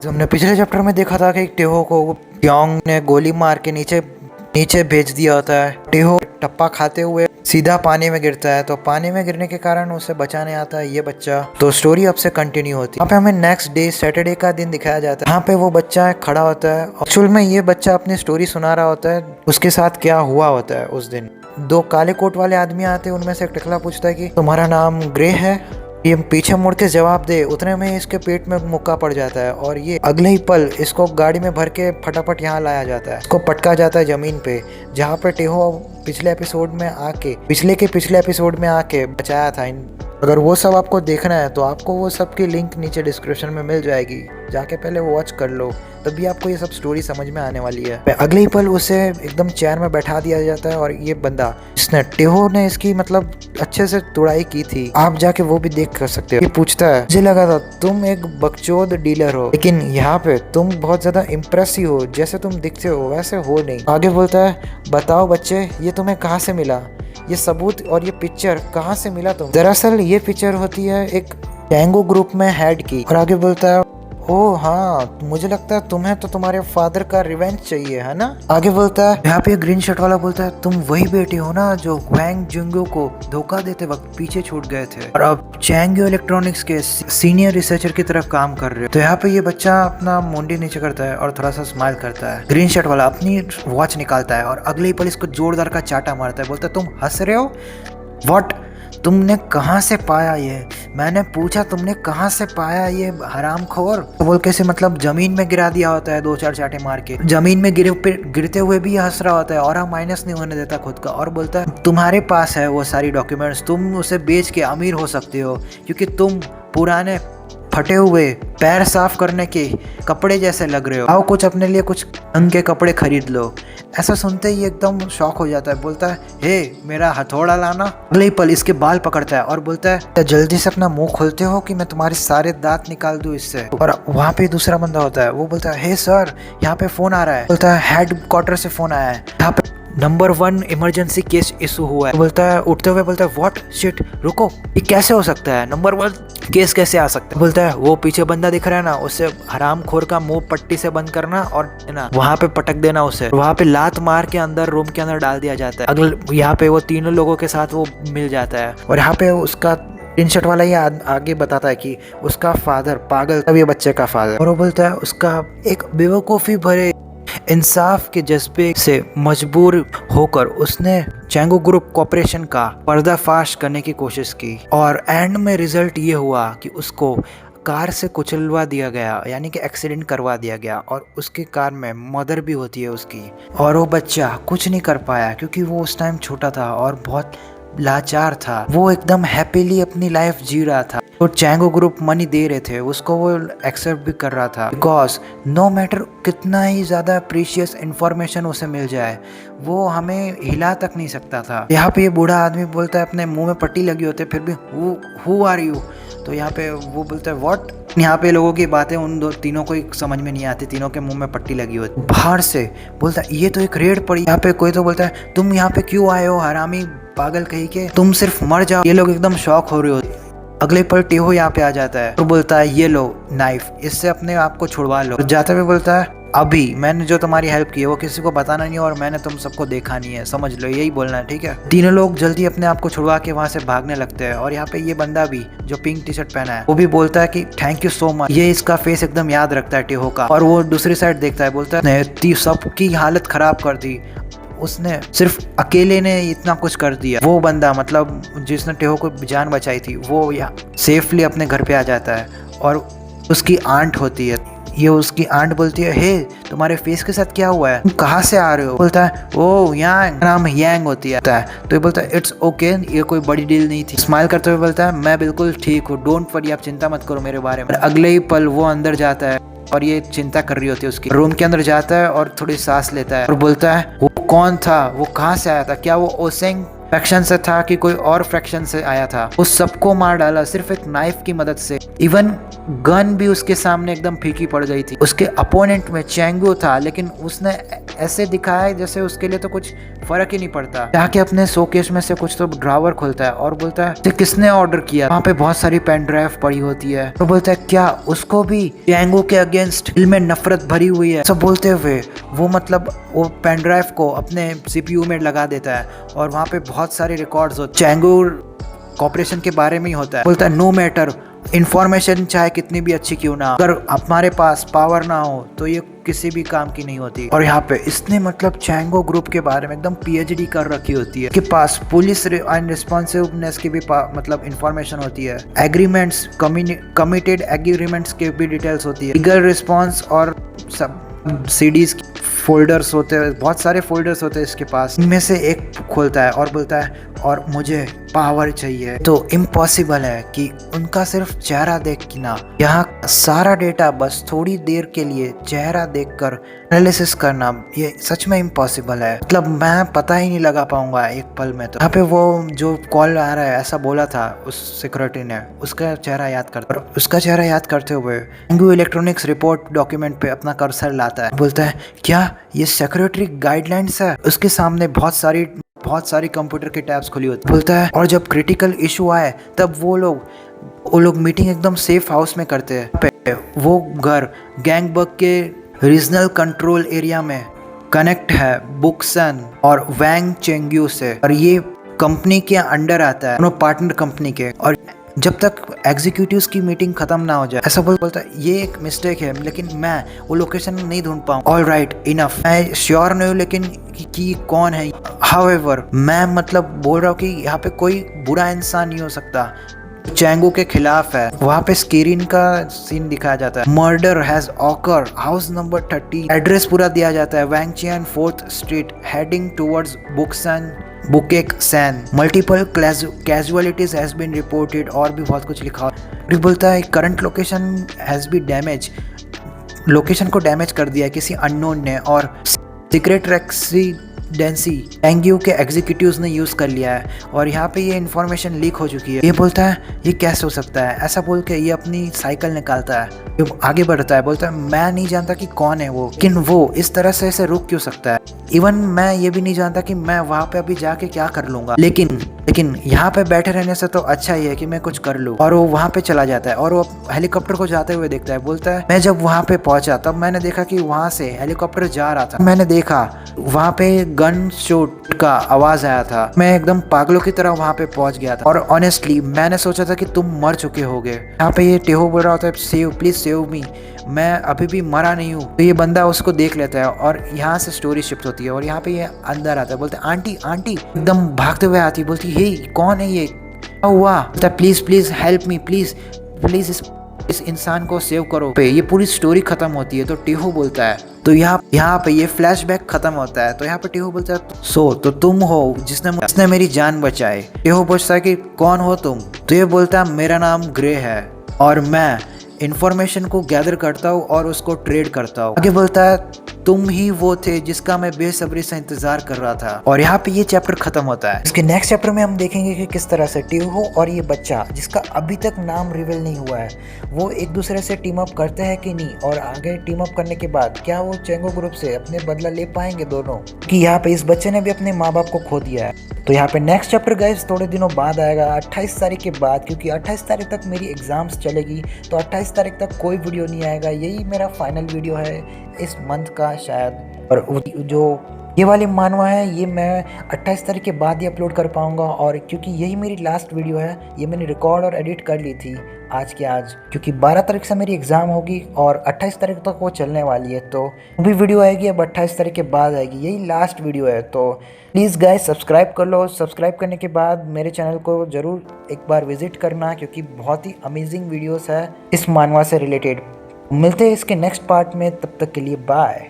तो हमने पिछले चैप्टर में देखा था कि टेहो को ट्योंग ने गोली मार के नीचे नीचे भेज दिया होता है। टेहो टप्पा खाते हुए सीधा पानी में गिरता है, तो पानी में गिरने के कारण उसे बचाने आता है ये बच्चा। तो स्टोरी अब से कंटिन्यू होती है। यहाँ पे हमें नेक्स्ट डे सैटरडे का दिन दिखाया जाता है। यहाँ पे वो बच्चा खड़ा होता है। एक्चुअल में ये बच्चा अपनी स्टोरी सुना रहा होता है, उसके साथ क्या हुआ होता है उस दिन। दो काले कोट वाले आदमी आते हैं, उनमें से एक टकला पूछता है कि तुम्हारा नाम ग्रे है। ये पीछे मुड़ के जवाब दे, उतने में इसके पेट में मुक्का पड़ जाता है और ये अगले ही पल इसको गाड़ी में भर के फटाफट यहाँ लाया जाता है। इसको पटका जाता है जमीन पे, जहाँ पे टेहो पिछले एपिसोड में आके बचाया था। अगर वो सब आपको देखना है तो आपको वो सब की लिंक नीचे डिस्क्रिप्शन में मिल जाएगी, जाके पहले वॉच कर लो, तभी आपको ये सब स्टोरी समझ में आने वाली है। अगले ही पल उसे एकदम चेयर में बैठा दिया जाता है और ये बंदा जिसने टेहो ने इसकी मतलब अच्छे से तुड़ाई की थी, आप जाके वो भी देख कर सकते हो। ये पूछता है, मुझे लगा था तुम एक बकचोद डीलर हो, लेकिन यहाँ पे तुम बहुत ज्यादा इम्प्रेसिव हो, जैसे तुम दिखते हो वैसे हो नहीं। आगे बोलता है, बताओ बच्चे ये तुम्हें कहाँ से मिला, ये सबूत और ये पिक्चर कहाँ से मिला तुम। दरअसल ये पिक्चर होती है एक टैंगो ग्रुप में हेड की। और आगे बोलता है, ओह हाँ, मुझे लगता है तुम्हें तो तुम्हारे फादर का रिवेंज चाहिए है ना। आगे बोलता है, यहाँ पे ग्रीन शर्ट वाला बोलता है, तुम वही बेटे हो ना जो वैंग जुंगो को धोखा देते वक्त पीछे छूट गए थे और अब चैंगो इलेक्ट्रॉनिक्स के सीनियर रिसर्चर की तरफ काम कर रहे हो। तो यहाँ पे ये बच्चा अपना मुंडी नीचे करता है और थोड़ा सा स्माइल करता है। ग्रीन शर्ट वाला अपनी वॉच निकालता है और अगले ही पल इसको जोरदार का चाटा मारता है। बोलता है, तुम हंस रहे हो? व्हाट? तुमने कहाँ से पाया ये? मैंने पूछा तुमने कहाँ से पाया ये हरामखोर? तो बोल के से मतलब जमीन में गिरा दिया होता है, दो चार चाटे मार के। जमीन में गिरते हुए भी हंस रहा होता है और माइनस नहीं होने देता खुद का, और बोलता है, तुम्हारे पास है वो सारी डॉक्यूमेंट्स, तुम उसे बेच के अमीर हो सकते हो क्योंकि तुम पुराने फटे हुए पैर साफ करने के कपड़े जैसे लग रहे हो, आओ कुछ अपने लिए कुछ ढंग के कपड़े खरीद लो। ऐसा सुनते ही एकदम शॉक हो जाता है। बोलता है, हे मेरा हथौड़ा लाना। अगले ही पल इसके बाल पकड़ता है और बोलता है, जल्दी से अपना मुंह खोलते हो कि मैं तुम्हारे सारे दांत निकाल दूं इससे। और वहाँ पे दूसरा बंदा होता है, वो बोलता है, हे सर यहाँ पे फोन आ रहा है। बोलता है, हेड क्वार्टर से फोन आया है, यहाँ पे नंबर 1 इमरजेंसी केस इशू हुआ है। बोलता है उठते हुए, बोलता है, व्हाट शिट, रुको, ये कैसे हो सकता है? नंबर 1 केस कैसे आ सकता है? बोलता है, वो पीछे बंदा दिख रहा है ना, उससे हरामखोर का मुंह पट्टी से बंद करना और ना वहाँ पे पटक देना उसे, वहाँ पे लात मार के अंदर रूम के अंदर डाल दिया जाता है। अगले यहाँ पे वो तीनों लोगों के साथ वो मिल जाता है और यहाँ पे उसका टी शर्ट वाला ये आगे बताता है कि उसका फादर पागल, तब ये बच्चे का फादर। और वो बोलता है, उसका एक बेवकूफ़ी भरे इंसाफ के जज्बे से मजबूर होकर उसने चैंगो ग्रुप कॉर्पोरेशन का पर्दाफाश करने की कोशिश की और एंड में रिजल्ट ये हुआ कि उसको कार से कुचलवा दिया गया, यानी कि एक्सीडेंट करवा दिया गया, और उसकी कार में मदर भी होती है उसकी। और वो बच्चा कुछ नहीं कर पाया क्योंकि वो उस टाइम छोटा था और बहुत लाचार था। वो एकदम हैप्पीली अपनी लाइफ जी रहा था। तो चैंगो ग्रुप मनी दे रहे थे उसको, वो एक्सेप्ट भी कर रहा था, बिकॉज नो मैटर कितना ही ज़्यादा प्रीशियस इन्फॉर्मेशन उसे मिल जाए, वो हमें हिला तक नहीं सकता था। यहाँ पे ये बूढ़ा आदमी बोलता है, अपने मुंह में पट्टी लगी होती है फिर भी, हु आर यू? तो यहाँ पे वो बोलता है, व्हाट? यहाँ पे लोगों की बातें उन तीनों को समझ में नहीं आती, तीनों के मुंह में पट्टी लगी होती। बाहर से बोलता है, ये तो एक रेड पड़ी। यहाँ पे कोई तो बोलता है, तुम यहाँ पे क्यों आए हो हरामी पागल कहीं के, तुम सिर्फ मर जाओ। ये लोग एकदम शॉक हो रहे होते। अगले पल टेहो यहाँ पे आ जाता है और बोलता है, ये लो नाइफ, इससे अपने आप को छुड़वा लो। जाते हुए बोलता है, अभी मैंने जो तुम्हारी हेल्प की है वो किसी को बताना नहीं है और मैंने तुम सबको देखा नहीं है, समझ लो, यही बोलना है, ठीक है? तीनों लोग जल्दी अपने आप को छुड़वा के वहाँ से भागने लगते हैं और यहाँ पे ये बंदा भी जो पिंक टी शर्ट पहना है वो भी बोलता है कि थैंक यू सो मच। ये इसका फेस एकदम याद रखता है टेहो का, और वो दूसरी साइड देखता है, बोलता है, सबकी हालत खराब कर दी उसने, सिर्फ अकेले ने इतना कुछ कर दिया। वो बंदा मतलब जिसने टेहो को जान बचाई थी, वो यहाँ सेफली अपने घर पे आ जाता है और उसकी आंट होती है। ये उसकी आंट बोलती है, हे तुम्हारे फेस के साथ क्या हुआ है, तुम कहाँ से आ रहे हो? बोलता है, ओ यांग, नाम यांग होती है। तो ये बोलता है, इट्स ओके, ये कोई बड़ी डील नहीं थी। स्माइल करते हुए बोलता है, मैं बिल्कुल ठीक हूँ, डोंट वरी, आप चिंता मत करो मेरे बारे में। अगले ही पल वो अंदर जाता है और ये चिंता कर रही होती है उसकी। रूम के अंदर जाता है और थोड़ी सांस लेता है और बोलता है, वो कौन था, वो कहाँ से आया था, क्या वो ओसेंग फ्रैक्शन से था कि कोई और फ्रैक्शन से आया था? उस सबको मार डाला सिर्फ एक नाइफ की मदद से। इवन गन भी उसके सामने एकदम फीकी पड़ गई थी। उसके अपोनेंट में चैंगो था, लेकिन उसने ऐसे दिखाया है जैसे उसके लिए तो कुछ फर्क ही नहीं पड़ता। जाके अपने शोकेस में से कुछ तो ड्रावर खोलता है और बोलता है कि किसने ऑर्डर किया। वहाँ पे बहुत सारी पेन ड्राइव पड़ी होती है। तो बोलता है क्या उसको भी चैंगो के अगेंस्ट दिल में नफरत भरी हुई है। सब बोलते हुए वो मतलब वो पेन ड्राइव को अपने CPU में लगा देता है और वहाँ पे बहुत सारे रिकॉर्ड्स होते चैंगो कॉर्पोरेशन के बारे में ही होता है। बोलता है नो मैटर इंफॉर्मेशन चाहे कितनी भी अच्छी क्यों ना, अगर हमारे पास पावर ना हो तो ये किसी भी काम की नहीं होती। और यहाँ पे इसने मतलब चैंगो ग्रुप के बारे में एकदम PhD कर रखी होती है। के पास पुलिस एंड रिस्पॉन्सिवनेस की भी मतलब इंफॉर्मेशन होती है, एग्रीमेंट्स कमिटेड एग्रीमेंट्स के भी डिटेल्स होती है, लीगल रिस्पॉन्स और सब CDs फोल्डर्स होते हैं, बहुत सारे फोल्डर्स होते हैं इसके पास। इनमें से एक खोलता है और बोलता है और मुझे पावर चाहिए। तो इम्पॉसिबल है कि उनका सिर्फ चेहरा देख के ना, यहाँ सारा डेटा बस थोड़ी देर के लिए चेहरा देखकर एनालिसिस करना, ये सच में इम्पॉसिबल है। मतलब मैं पता ही नहीं लगा पाऊंगा एक पल में। तो यहाँ पे वो जो कॉल आ रहा है ऐसा बोला था उस सिक्योरिटी ने, उसका चेहरा याद करता और उसका चेहरा याद करते हुए चैंगो इलेक्ट्रॉनिक्स रिपोर्ट डॉक्यूमेंट पे अपना कर्सर लाता है। बोलता है क्या ये सेक्रेटरी गाइडलाइंस है। उसके सामने बहुत सारी कंप्यूटर के टैब्स खुली होती। बोलता है और जब क्रिटिकल इशू आए तब वो लोग मीटिंग एकदम सेफ हाउस में करते हैं। वो घर गैंगबग के रीजनल कंट्रोल एरिया में कनेक्ट है बुक्सन और वैंग चेंग्यू से, और ये कंपनी के अंडर आता है, दोनों पार्टनर कंपनी के। और जब तक एग्जीक्यूटिव्स की मीटिंग खत्म ना हो जाए, ऐसा बोलता है ये एक मिस्टेक है लेकिन मैं वो लोकेशन नहीं ढूंढ पाऊँ। ऑल राइट इनफ, मैं श्योर नहीं हूँ लेकिन कि कौन है। हाउएवर मैं मतलब बोल रहा हूँ कि यहाँ पे कोई बुरा इंसान नहीं हो सकता, चैंगो के खिलाफ है। वहाँ पे स्क्रीन का सीन दिखाया जाता है, murder has occur house number 30, address पूरा दिया जाता है, वैंगचियन 4th स्ट्रीट हेडिंग टुवर्ड्स बुक्सन बुकेक सैन, multiple casualties has been reported, और भी बहुत कुछ लिखा। बोलता है current location has be damage, location को डैमेज कर दिया है किसी अननोन ने, और सीक्रेट रेसिडेंसी चैंगो के एग्जीक्यूटिव्स ने यूज कर लिया है और यहाँ पे ये इन्फॉर्मेशन लीक हो चुकी है। ये बोलता है ये कैसे हो सकता है, ऐसा बोल के ये अपनी साइकिल निकालता है, आगे बढ़ता है। बोलता है मैं नहीं जानता कि कौन है वो, लेकिन वो इस तरह से ऐसे रुक क्यों सकता है। इवन मैं ये भी नहीं जानता कि मैं वहाँ पे अभी जाके क्या कर लूंगा, लेकिन यहाँ पे बैठे रहने से तो अच्छा ही है कि मैं कुछ कर लूँ। और वो वहाँ पे चला जाता है और वो हेलीकॉप्टर को जाते हुए देखता है। बोलता है मैं जब वहाँ पे पहुंचा तब मैंने देखा कि वहाँ से हेलीकॉप्टर जा रहा था, मैंने देखा वहाँ पे गन शॉट का आवाज आया था, मैं एकदम पागलों की तरह वहाँ पे पहुंच गया था और ऑनेस्टली मैंने सोचा था कि तुम मर चुके होगे। यहाँ पे ये टेहो बोल रहा होता है सेव प्लीज सेव मी, मैं अभी भी मरा नहीं हूँ। तो ये बंदा उसको देख लेता है और यहाँ से स्टोरी शिफ्ट होती है और यहाँ पे ये अंदर आता है। बोलते आंटी आंटी, एकदम भागते हुए आती, बोलती हे कौन है ये, क्या हुआ। बोलता please please help me, please please इस इंसान को सेव करो। पे ये पूरी स्टोरी खत्म होती है। तो टेहो बोलता है, तो यहाँ पे ये फ्लैशबैक खत्म होता है। तो यहाँ पे टेहो बोलता है सो तो तुम हो जिसने मेरी जान बचाई। टेहो पूछता है कि कौन हो तुम। तो ये बोलता है मेरा नाम ग्रे है और मैं इंफॉर्मेशन को गैदर करता हूँ और उसको ट्रेड करता हूँ। आगे बोलता है तुम ही वो थे जिसका मैं बेसब्री से इंतजार कर रहा था। और यहाँ पे ये चैप्टर खत्म होता है। इसके नेक्स्ट चैप्टर में हम देखेंगे कि किस तरह से टेहो और ये बच्चा जिसका अभी तक नाम रिवील नहीं हुआ है, वो एक दूसरे से टीम अप करते हैं कि नहीं, और आगे टीम अप करने के बाद क्या वो चैंगो ग्रुप से अपने बदला ले पाएंगे दोनों, कि यहाँ पे इस बच्चे ने भी अपने माँ बाप को खो दिया है। तो यहाँ पे नेक्स्ट चैप्टर गाइस थोड़े दिनों बाद आएगा, 28 तारीख के बाद, क्योंकि 28 तारीख तक मेरी एग्जाम्स चलेगी। तो 28 तारीख तक कोई वीडियो नहीं आएगा, यही मेरा फाइनल वीडियो है इस मंथ का शायद। और जो ये वाली मानवा है ये मैं 28 तारीख के बाद ही अपलोड कर पाऊंगा। और क्योंकि यही मेरी लास्ट वीडियो है, ये मैंने रिकॉर्ड और एडिट कर ली थी आज के आज, क्योंकि 12 तारीख से मेरी एग्ज़ाम होगी और 28 तारीख तक वो चलने वाली है। तो भी वीडियो आएगी अब 28 तारीख के बाद आएगी, यही लास्ट वीडियो है। तो प्लीज़ गाइस सब्सक्राइब कर लो। सब्सक्राइब करने के बाद मेरे चैनल को ज़रूर एक बार विजिट करना, क्योंकि बहुत ही अमेजिंग वीडियोस है इस मानवा से रिलेटेड। मिलते हैं इसके नेक्स्ट पार्ट में, तब तक के लिए बाय।